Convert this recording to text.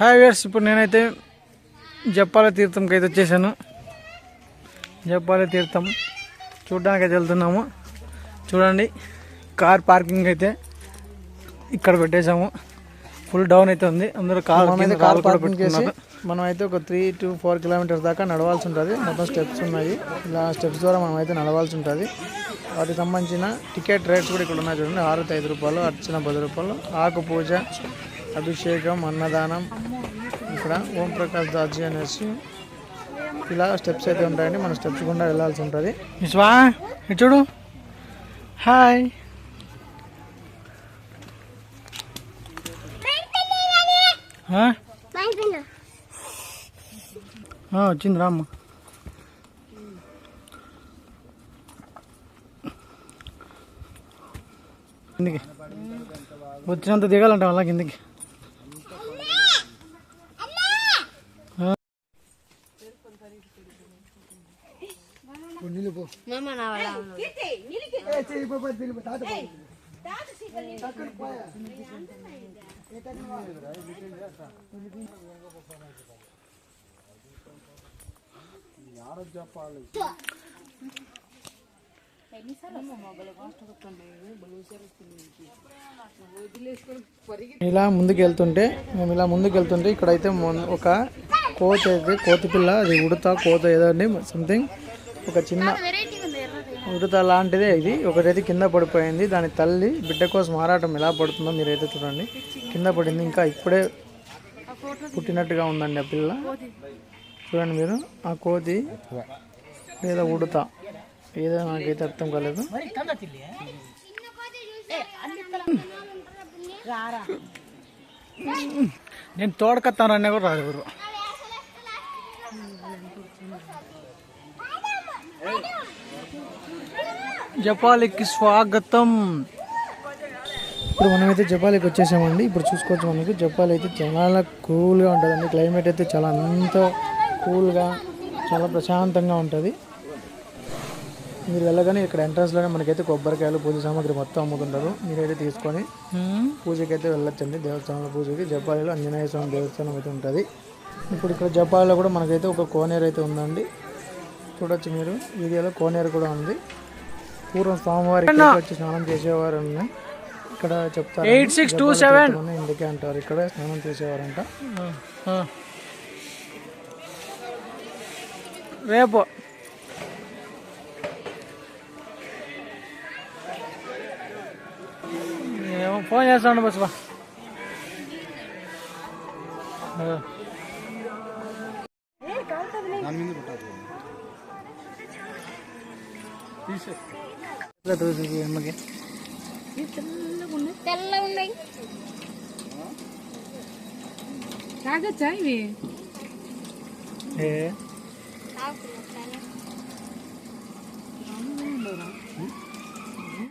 Hi viewers, ఇప్పుడు నేనైతే జప్పాల తీర్థంకి అయితే వచ్చేసాను. జప్పాల తీర్థం చూడడానికి అయితే వెళ్తున్నాము. చూడండి, కార్ పార్కింగ్ అయితే ఇక్కడ పెట్టేసాము. ఫుల్ డౌన్ అయితే ఉంది. అందరూ కార్ పార్కింగ్ చేసి మనం అయితే ఒక 3 to 4 కిలోమీటర్స్ దాకా నడవాల్సి ఉంటుంది. మొత్తం స్టెప్స్ ఉన్నాయి. ఇలా స్టెప్స్ ద్వారా మనం అయితే నడవాల్సి ఉంటుంది. వాటికి సంబంధించిన టికెట్ రేట్స్ కూడా ఇక్కడ ఉన్నాయి. చూడండి, 6 రూపాయలు, అర్చన 10 రూపాయలు, ఆకు పూజ, అభిషేకం, అన్నదానం, ఇక్కడ ఓం ప్రకాష్ దాజీ అనేసి ఇలా స్టెప్స్ అయితే ఉంటాయండి. మన స్టెప్స్ గుండా వెళ్ళాల్సి ఉంటుంది. చూడు, హాయ్, వచ్చింది రామ్మ. కిందికి వచ్చినంత దిగాలంట అలా కిందికి. ఇలా ముందుకు వెళ్తుంటే ఇక్కడైతే ఒక కోతి అయితే, కోతి పిల్ల, అది ఉడత కోత ఏదండి సంథింగ్, ఒక చిన్న ఉడత లాంటిదే ఇది. ఒకటైతే కింద పడిపోయింది. దాని తల్లి బిడ్డ కోసం ఆరాటం ఎలా పడుతుందో మీరైతే చూడండి. కింద పడింది, ఇంకా ఇప్పుడే పుట్టినట్టుగా ఉందండి ఆ పిల్ల. చూడండి మీరు, ఆ కోతి లేదా ఉడత ఏదో నాకైతే అర్థం కాలేదు. నేను తోడకత్తానన్నా కూడా రాదు ఎవరు. జపాలికి స్వాగతం. ఇప్పుడు మనమైతే జపాలికి వచ్చేసామండి. ఇప్పుడు చూసుకోవచ్చు, మనకి జపాలి అయితే చాలా కూల్గా ఉంటుందండి. క్లైమేట్ అయితే చాలా అంత కూల్గా, చాలా ప్రశాంతంగా ఉంటుంది. మీరు వెళ్ళగానే ఇక్కడ ఎంట్రన్స్లోనే మనకైతే కొబ్బరికాయలు, పూజ సామాగ్రి మొత్తం అమ్ముతుంటారు. మీరైతే తీసుకొని పూజకి అయితే వెళ్ళొచ్చండి. దేవస్థానాల పూజకి జపాలిలో ఆంజనేయ స్వామి దేవస్థానం అయితే ఉంటుంది. ఇప్పుడు ఇక్కడ జపాలిలో కూడా మనకైతే ఒక కోనేరు అయితే ఉందండి. చూడొచ్చు మీరు వీడియోలో, కోనేరు కూడా ఉంది. పూర్వం స్వామివారికి వచ్చి స్నానం చేసేవారు ఇక్కడ చెప్తారు. 8627 ఇందుకే అంటారు, ఇక్కడ స్నానం చేసేవారంట. రేపు ఫోన్ చేస్తాను బస్. అమ్మకి తాగచ్చా ఇవి?